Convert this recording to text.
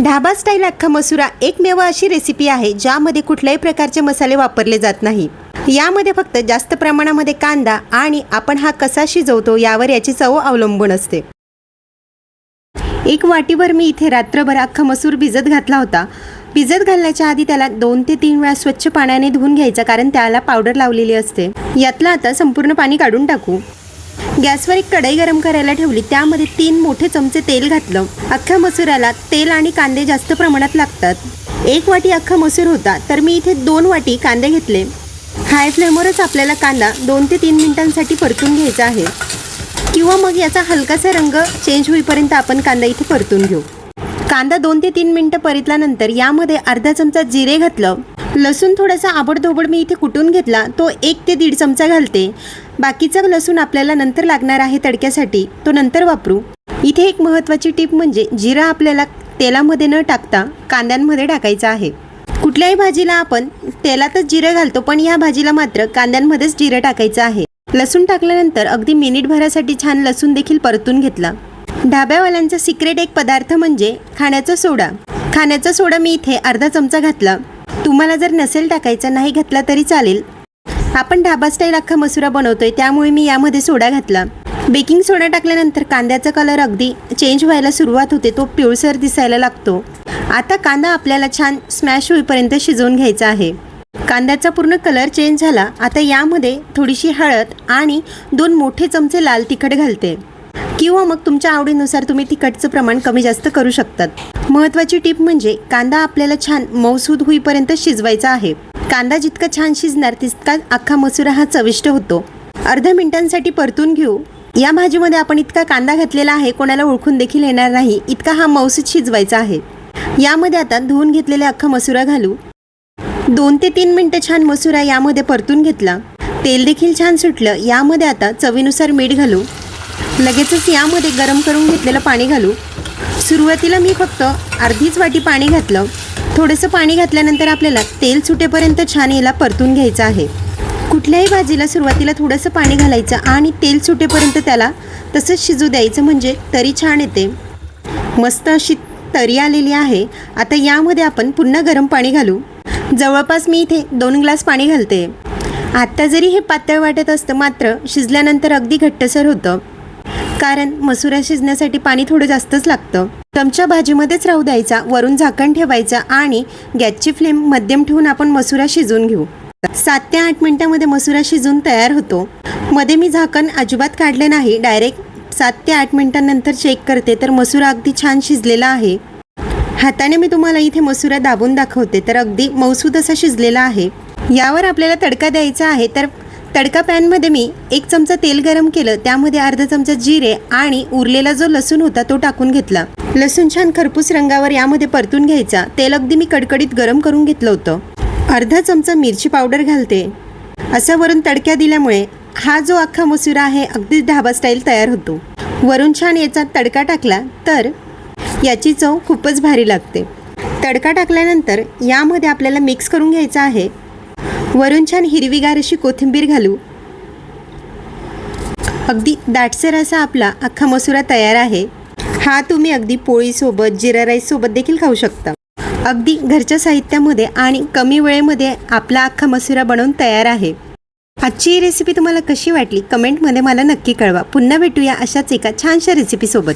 Dhaba style अख्खा मसुरा एकमेव अशी रेसिपी आहे ज्यामध्ये कुठल्याही प्रकारचे मसाले वापरले जात नाही। यामध्ये फक्त जास्त प्रमाणामध्ये कांदा आणि आपण हा कसा शिजवतो यावर याची चव अवलंबून असते। एक वाटीभर मी इथे रात्रभर अख्खा मसूर भिजत घातला होता। भिजत घालण्याच्या आधी त्याला 2 ते 3 वेळा स्वच्छ पाण्याने धुवून घ्यायचा, कारण त्याला पावडर लावलेली असते। यातलं आता संपूर्ण पाणी काढून टाकू। गॅसवर एक कढई गरम करायला ठेवली, त्यामध्ये 3 मोठे चमचे तेल घातलं। अख्खा मसुराला तेल आणि कांदे जास्त प्रमाणात लागतात। 1 वाटी अख्खा मसूर होता तर मी इथे 2 वाटी कांदे घेतले। हाय फ्लेमवरच आपल्याला कांदा 2 ते 3 मिनिटांसाठी परतून घ्यायचा आहे, किंवा मग याचा हलकासा रंग चेंज होईपर्यंत आपण कांदा इथे परतून घेऊ। कांदा 2 ते 3 मिनिटं परतल्यानंतर यामध्ये अर्धा चमचा जिरे घातलं। लसूण थोडासा आबडधोबड मी इथे कुटून घेतला, तो 1 ते 1.5 चमचा घालते। बाकीचा लसूण आपल्याला नंतर लागणार आहे तडक्यासाठी, तो नंतर वापरू। इथे एक महत्त्वाची टिप म्हणजे जिरा आपल्याला तेलामध्ये न टाकता कांद्यांमध्ये टाकायचा आहे। कुठल्याही भाजीला आपण तेलातच जिरं घालतो, पण या भाजीला मात्र कांद्यांमध्येच जिरं टाकायचं आहे। लसूण टाकल्यानंतर अगदी मिनिटभरासाठी छान लसूण देखील परतून घेतला। ढाब्यावाल्यांचा सिक्रेट एक पदार्थ म्हणजे खाण्याचा सोडा। खाण्याचा सोडा मी इथे अर्धा चमचा घातला। तुम्हाला जर नसेल टाकायचा, नाही घातला तरी चालेल। आपण ढाबा स्टाईल अख्खा मसुरा बनवतोय, त्यामुळे मी यामध्ये सोडा घातला। बेकिंग सोडा टाकल्यानंतर कांद्याचा कलर अगदी चेंज व्हायला सुरुवात होते, तो पिवळसर दिसायला लागतो। आता कांदा आपल्याला छान स्मॅश होईपर्यंत शिजवून घ्यायचा आहे। कांद्याचा पूर्ण कलर चेंज झाला। आता यामध्ये थोडीशी हळद आणि 2 मोठे चमचे लाल तिखट घालते, किंवा मग तुमच्या आवडीनुसार तुम्ही तिखटचं प्रमाण कमी जास्त करू शकतात। महत्त्वाची टिप म्हणजे कांदा आपल्याला छान मऊसूद होईपर्यंत शिजवायचा आहे। कांदा जितका छान शिजणार तितका अख्खा मसुरा हा चविष्ट होतो। अर्ध्या मिनिटांसाठी परतून घेऊ। या भाजीमध्ये आपण इतका कांदा घातलेला आहे, कोणाला ओळखून देखील येणार नाही इतका हा मऊसूद शिजवायचा आहे। यामध्ये आता धुवून घेतलेला अख्खा मसुरा घालू। 2 ते 3 मिनिटं छान मसुरा यामध्ये परतून घेतला। तेल देखील छान सुटलं। यामध्ये आता चवीनुसार मीठ घालू। लगेचच यामध्ये गरम करून घेतलेलं पाणी घालू। सुरुवातीला मी फक्त अर्धीच वाटी पाणी घातलं। थोडंसं पाणी घातल्यानंतर आपल्याला तेल सुटेपर्यंत छान याला परतून घ्यायचं आहे। कुठल्याही भाजीला सुरुवातीला थोडंसं पाणी घालायचं आणि तेल सुटेपर्यंत त्याला तसंच शिजू द्यायचं, म्हणजे तरी छान येते। मस्त अशी तरी आलेली आहे। आता यामध्ये आपण पुन्हा गरम पाणी घालू। जवळपास मी इथे 2 ग्लास पाणी घालते। आत्ता जरी हे पातळ वाटत असतं, मात्र शिजल्यानंतर अगदी घट्टसर होतं, कारण मसुरा शिजण्यासाठी पाणी थोडं जास्तच लागतं। चमचा भाजीमध्येच राहू द्यायचा, वरून झाकण ठेवायचं आणि गॅसची फ्लेम मध्यम ठेवून आपण मसुरा शिजवून घेऊ। 7 ते 8 मिनिटांमध्ये मसुरा शिजून तयार होतो। मध्ये मी झाकण अजिबात काढले नाही, डायरेक्ट 7 ते 8 मिनिटांनंतर चेक करते, तर मसुरा अगदी छान शिजलेला आहे। हाताने मी तुम्हाला इथे मसुरा दाबून दाखवते, तर अगदी मऊसूद असा शिजलेला आहे। यावर आपल्याला तडका द्यायचा आहे, तर तडका पॅनमध्ये मी 1 चमचा तेल गरम केलं, त्यामध्ये अर्धा चमचा जिरे आणि उरलेला जो लसूण होता तो टाकून घेतला। लसूण छान खरपूस रंगावर यामध्ये परतून घ्यायचा। तेल अगदी मी कडकडीत गरम करून घेतलं होतं। अर्धा चमचा मिरची पावडर घालते। असं वरून तडक्या दिल्यामुळे हा जो अख्खा मसुरा आहे अगदी ढाबा स्टाईल तयार होतो। वरून छान याचा तडका टाकला तर याची चव खूपच भारी लागते। तडका टाकल्यानंतर यामध्ये आपल्याला मिक्स करून घ्यायचं आहे। वरून छान हिरवीगार अशी कोथिंबीर घालू। अगदी दाटसर असा आपला अख्खा मसुरा तयार आहे। हा तुम्ही अगदी पोळीसोबत, जिरा राईससोबत देखील खाऊ शकता। अगदी घरच्या साहित्यामध्ये आणि कमी वेळेमध्ये आपला अख्खा मसुरा बनवून तयार आहे। आजची ही रेसिपी तुम्हाला कशी वाटली कमेंटमध्ये मला नक्की कळवा। पुन्हा भेटूया अशाच एका छानशा रेसिपीसोबत।